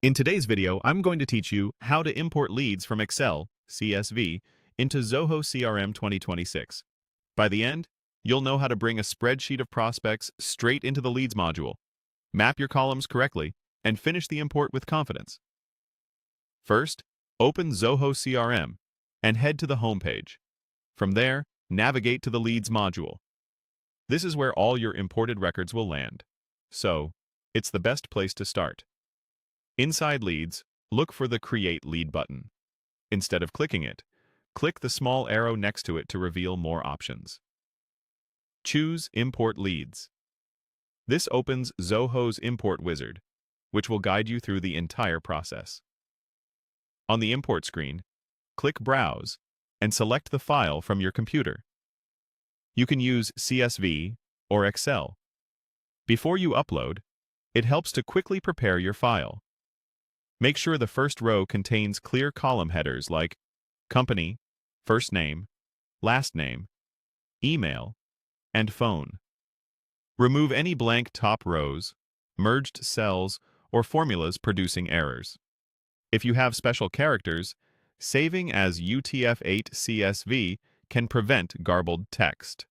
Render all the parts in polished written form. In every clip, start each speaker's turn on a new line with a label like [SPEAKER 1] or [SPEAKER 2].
[SPEAKER 1] In today's video, I'm going to teach you how to import leads from Excel CSV into Zoho CRM 2026. By the end, you'll know how to bring a spreadsheet of prospects straight into the leads module, map your columns correctly, and finish the import with confidence. First, open Zoho CRM and head to the home page. From there, navigate to the leads module. This is where all your imported records will land. So, it's the best place to start. Inside Leads, look for the Create Lead button. Instead of clicking it, click the small arrow next to it to reveal more options. Choose Import Leads. This opens Zoho's Import Wizard, which will guide you through the entire process. On the import screen, click Browse and select the file from your computer. You can use CSV or Excel. Before you upload, it helps to quickly prepare your file. Make sure the first row contains clear column headers like company, first name, last name, email, and phone. Remove any blank top rows, merged cells, or formulas producing errors. If you have special characters, saving as UTF-8 CSV can prevent garbled text.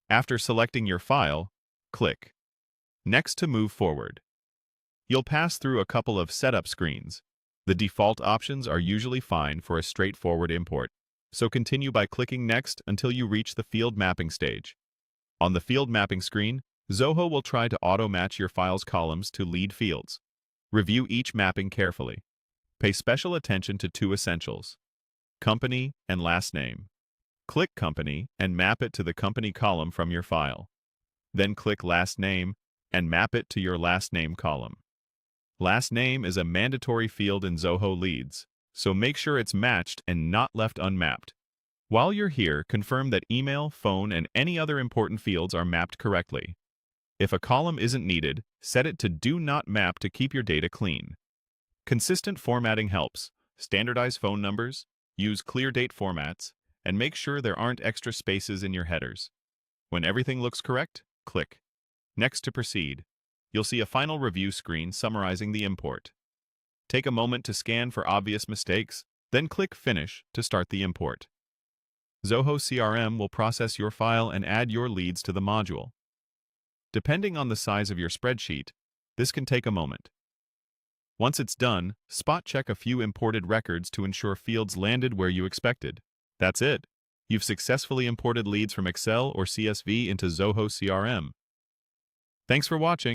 [SPEAKER 1] After selecting your file, click Next to move forward. You'll pass through a couple of setup screens. The default options are usually fine for a straightforward import, so continue by clicking Next until you reach the field mapping stage. On the field mapping screen, Zoho will try to auto-match your file's columns to lead fields. Review each mapping carefully. Pay special attention to two essentials: company and last name. Click Company and map it to the company column from your file. Then click Last Name and map it to your last name column. Last name is a mandatory field in Zoho Leads, so make sure it's matched and not left unmapped. While you're here, confirm that email, phone, and any other important fields are mapped correctly. If a column isn't needed, set it to Do Not Map to keep your data clean. Consistent formatting helps. Standardize phone numbers, use clear date formats, and make sure there aren't extra spaces in your headers. When everything looks correct, click Next to proceed. You'll see a final review screen summarizing the import. Take a moment to scan for obvious mistakes, then click Finish to start the import. Zoho CRM will process your file and add your leads to the module. Depending on the size of your spreadsheet, this can take a moment. Once it's done, spot check a few imported records to ensure fields landed where you expected. That's it. You've successfully imported leads from Excel or CSV into Zoho CRM. Thanks for watching.